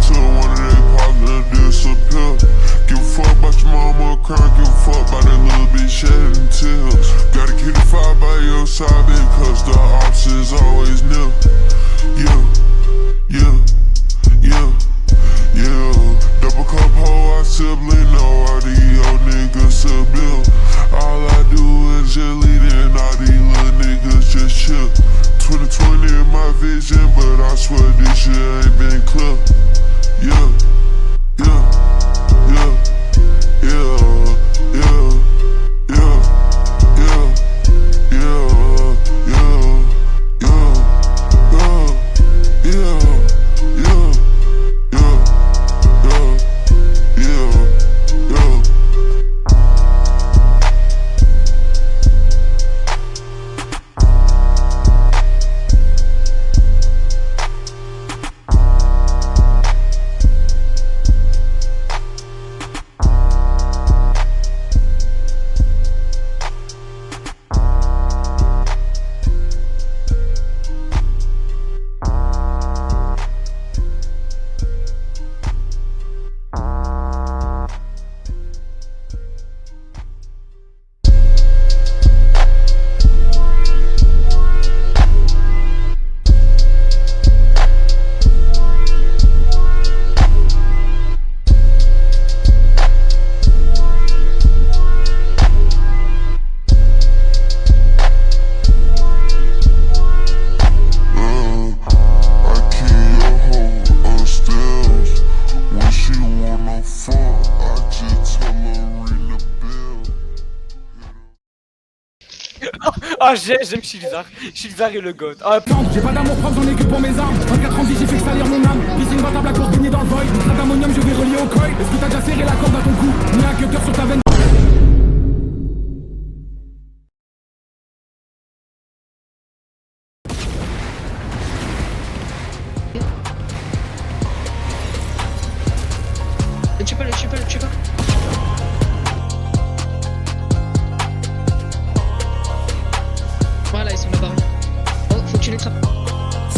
till one of they partners disappear. Give a fuck about your mama crying, give a fuck about that little bitch shedding tears. Gotta keep the fire by your side because the ops is always near. Yeah, yeah, yeah, yeah. Double cup hoe, I sibling, no, all these old niggas a bill. All I do is just lead in, all these little niggas just chill. 2020 in my vision, but I swear this shit ain't been clear. Yeah, yeah, yeah, yeah, yeah, yeah, yeah, yeah, yeah, yeah, yeah, yeah, yeah, yeah. Ah j'aime Shilzar est le goth. Ah j'ai pas d'amour propre, j'en ai que pour mes armes. 24 ans de vie, j'ai fait que salir mon âme. Piscine battable, la course baignée dans le void. Strat d'ammonium, je vais relier au coil. Est-ce que t'as déjà serré la corde à ton cou? Mis un cutter sur ta veine. Le tue pas. Voilà, ils sont là-bas. Oh, faut que tu les trappes.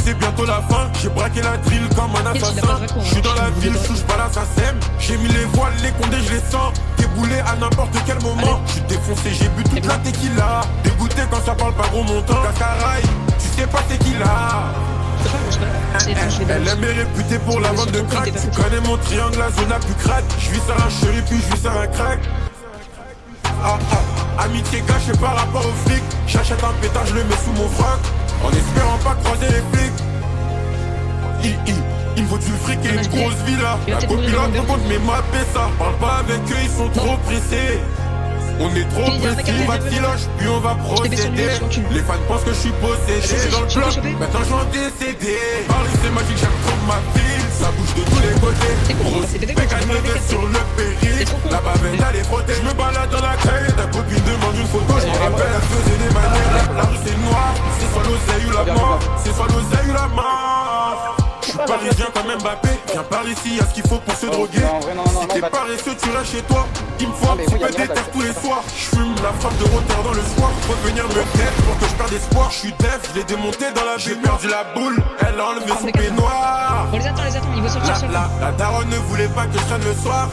C'est bientôt la fin, j'ai braqué la drill comme un assassin. J'suis dans la ville, j'touche pas l'assassin. J'ai mis les voiles, les condés, je les sens. Déboulé à n'importe quel moment. J'suis défoncé, j'ai bu toute la tequila. Dégoûté quand ça parle pas gros montant. Cascaraï, tu sais pas c'est qui là. Elle aime est réputée pour la vente de crack. Tu connais mon triangle, la zone la plus crade. J'vis sur un chéri puis j'vis sur un crack. Amitié gâchée par rapport au flic. J'achète un pétard, je le mets sous mon froc. En espérant pas croiser les flics. Il me faut du fric et une grosse villa. La copilote me compte mais ma ça. Parle pas avec eux, ils sont trop pressés. On est trop pressés, on va tiloche, puis on va procéder. Les fans pensent que je suis possédé dans le bloc, maintenant je vais en décéder. Paris c'est magique, j'aime trop ma ville. Ça bouge de tous les côtés. Grosse bécane levée sur le périph'. La bavette elle est frottée. Je me balade dans la caille, ta copine demande une photo. Je me rappelle, elle faisait des manières. La rue c'est noir, c'est soit l'oseille ou la mort. C'est soit l'oseille ou la mort. Je suis parisien comme Mbappé. Viens par ici, y'a ce qu'il faut pour se droguer. Si t'es paresseux, tu restes chez toi. Il me faut un petit peu d'éther tous les soirs. J'fume la frappe de retard dans le soir. Faut venir me tête pour que je perde espoir. J'suis def, je l'ai démonté dans la j'ai perdu la boule. Elle a enlevé son peignoir. On les attend, il veut sortir seul. La daronne ne voulait pas que je traîne le soir.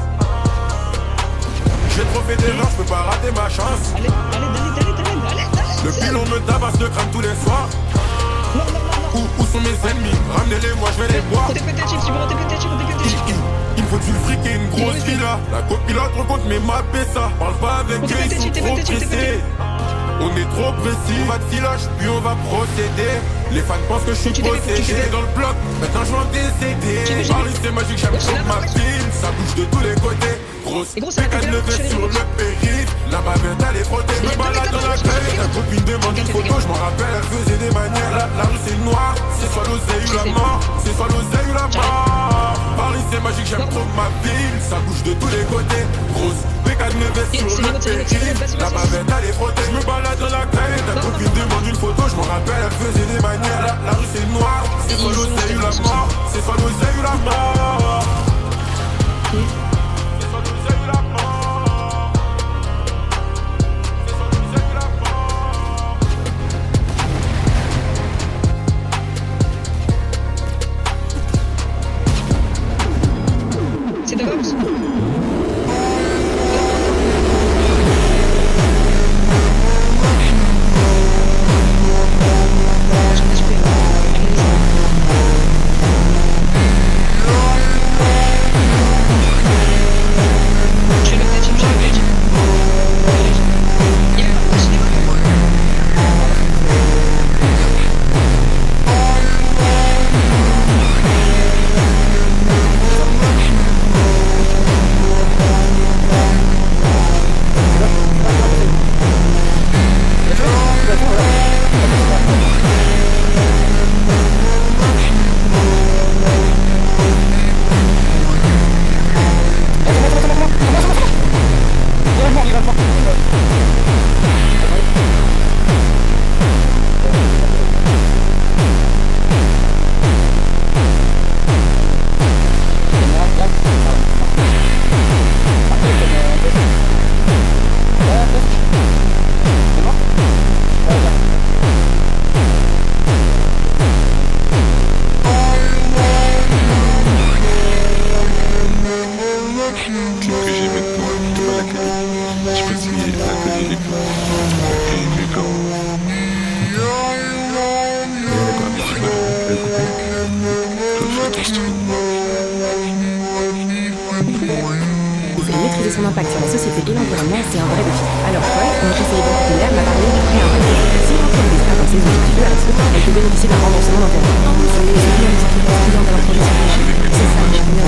J'ai trop fait d'erreurs, je peux pas rater ma chance. Allez. Le pilon me tabasse de crâne tous les soirs. Où sont mes ennemis? Ramenez-les, moi je vais les boire. Il me faut du fric et une grosse villa. La copilote rencontre mes mappés ça. Parle pas avec eux, ils sont trop pressés. On est trop précis, on va de filoche, puis on va procéder. Les fans pensent que je suis possédé dans le bloc, maintenant je vais en décéder. Paris c'est magique, j'aime trop ma ville. Ça bouge de tous les côtés. Grosse bécane levée sur le périph'. La bavette elle est frottée, je me balade dans la caille. Ta copine demande une photo, je m'en rappelle, elle faisait des manières. La rue c'est noir, c'est soit l'oseille ou la mort. C'est soit l'oseille ou la mort. Paris c'est magique, j'aime trop ma ville. Ça bouge de tous les côtés. Grosse bécane levée sur le périph'. La bavette elle est frottée, je me balade dans la caille. Ta copine demande une photo, je m'en rappelle, elle faisait des manières. La rue c'est noir, c'est soit l'oseille ou la mort. C'est soit l'oseille ou la mort. avance. Maîtriser son impact sur la société et l'environnement, c'est un vrai défi. Alors Paul, mon conseiller bancaire, m'a parlé du prêt à impact. Si l'entreprise atteint ses objectifs de RSE, elle peut bénéficier d'un remboursement d'intérêt. C'est bien les entreprises clientes de leur projet sur le marché. C'est ça, je connais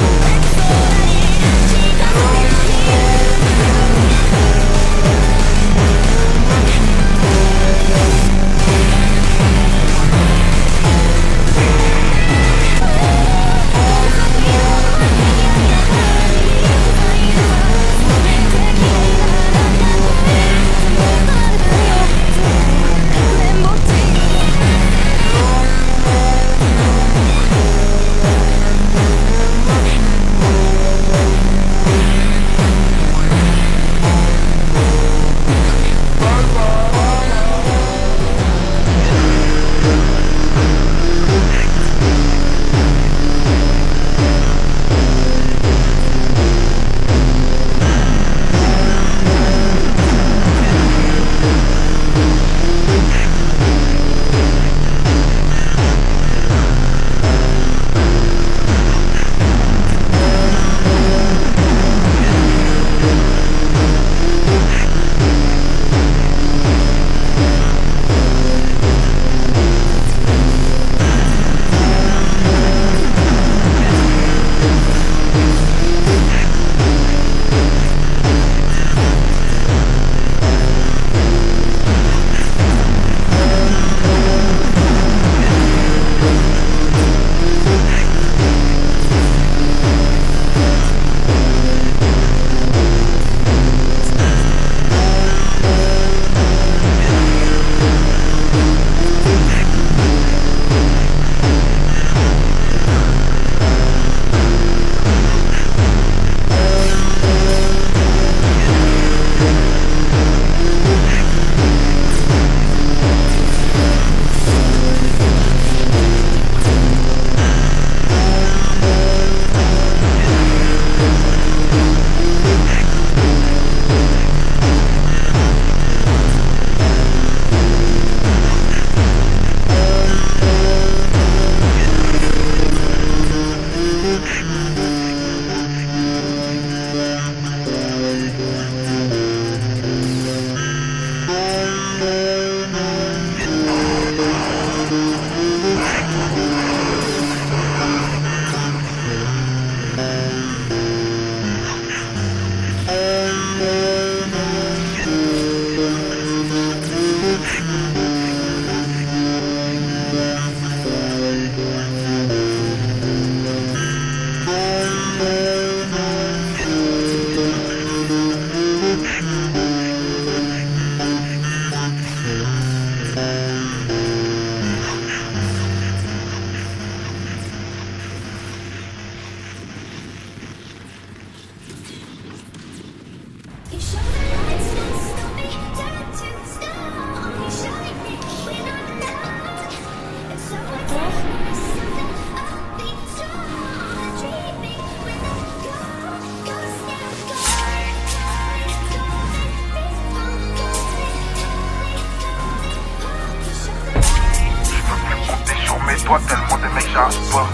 j'arrive pas.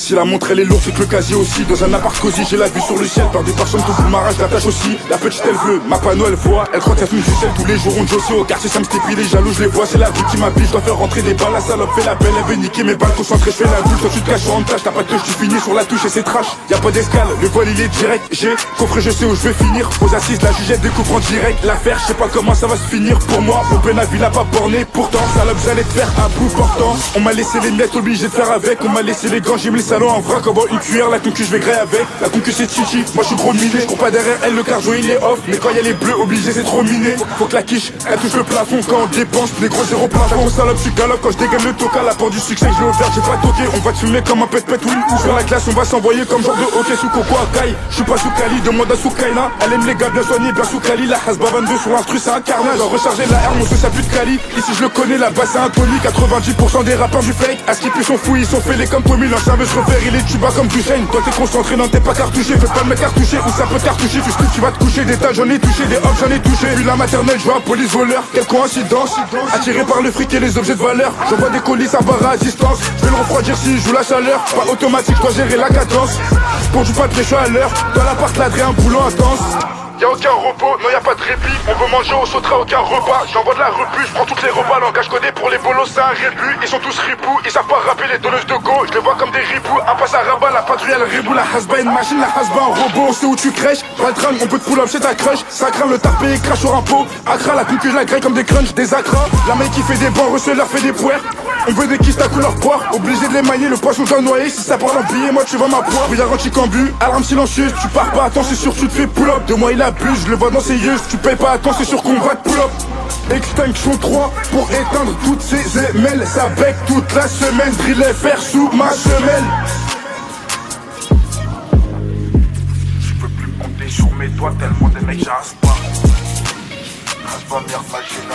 Si la montre elle est lourde, c'est que le casier aussi. Dans un appart cosy, j'ai la vue sur le ciel. Par des personnes tout le marage, l'attache aussi. La petite elle veut, ma panneau elle voit. Elle croit qu'elle fume du sel tous les jours. On joue au quartier, ça me stépile, les jaloux, je les vois. C'est la vie qui m'habille, je dois faire rentrer des balles. La salope fait la belle, elle veut niquer mes balles. Concentré, je fais la boule. Toi tu te caches sur une tâche, t'as pas de touche, tu finis sur la touche et c'est trash. Y'a pas d'escale, le vol il est direct. J'ai coffré, je sais où je vais finir. Aux assises, la jugette découvre en direct. L'affaire, je sais pas comment ça va se finir. Pour moi, mon Benavi l'a pas borné. Pourtant, salope, j'allais te faire un bout portant. On m'a laissé les miettes, obligé de faire avec. On m'a laissé les gants, j'ai mis les salons en vrac. Une cuillère, la concu je vais griller avec. La concu c'est chichi, moi je suis gros miné. Je cours pas derrière elle, le cardio il est off. Mais quand y'a les bleus obligé c'est trop miné. Faut que la quiche, elle touche le plafond. Quand on dépense, les gros zéro plafond. Salope, je suis galope quand je dégaine le toca. La porte du succès, je l'ai ouvert, j'ai pas toqué. On va te fumer comme un pet-pet oui. Sur la glace, on va s'envoyer comme genre de hockey sous coco à caille. Je suis pas sous Cali, demande à sous Kaila. Elle aime les gars bien soignés, bien sous Cali. La Hasba 22 sur l'instru, c'est un carnage. Alors recharger la R, mon feu ça pue de Cali. Ici je le connais, la base c'est un Tony. 90% des rappeurs du fake. À ce qu'ils sont fous, ils sont fêlés comme Tommy. L'ancien veut se refaire, il est tuba comme Duchesne. Toi t'es concentré, non t'es pas cartouché. Fais pas le mec cartouché ou ça peut cartoucher. Tu vas te coucher, des tas j'en ai touché, des hops j'en ai touché. Puis la maternelle, je vois police voleur. Quelle coïncidence, attiré par le fric et les objets de valeur. J'envoie des colis à barre à distance. Je vais le refroidir si je joue la chaleur. Pas automatique, je dois gérer la cadence. Pour du pas de réchaud à l'heure. Dans l'appart ladré, un boulot intense. Y'a aucun repos, non y'a pas de répit. On veut manger, on sautera aucun repas. J'envoie de la repu, je prends toutes les repas. Langage codé pour les bolos, c'est un rébut. Ils sont tous ripoux, ils savent pas rapper les donneuses de go. Je les vois comme des ripoux, un passe à rabat. La patrouille elle ribou, la hasba une machine, la hasba un robot. On sait où tu crèches, pas de crâne, on peut te pull up chez ta crush. Ça crame le tarpé, il crache sur un pot. Accra, la concu, je la grille comme des crunchs, des acras. La mec qui fait des bancs, receleur fait des poires. On veut des kisses à couleur poire. Obligé de les mailler, le poisson doit noyer. Si ça parle en billet, moi tu vas ma poire. Puis garanti cambu, alarme silencieuse. Tu pars pas, attends c'est sûr tu te fais pull up. De moi il abuse, je le vois dans ses yeux. Tu payes pas, attends c'est sûr qu'on va te pull up. Extinction 3 pour éteindre toutes ces émelles. Ça bec toute la semaine, drill FR sous ma semelle. Je peux plus compter sur mes doigts tellement des mecs j'arrive pas. Rase pas merde, ma gêne.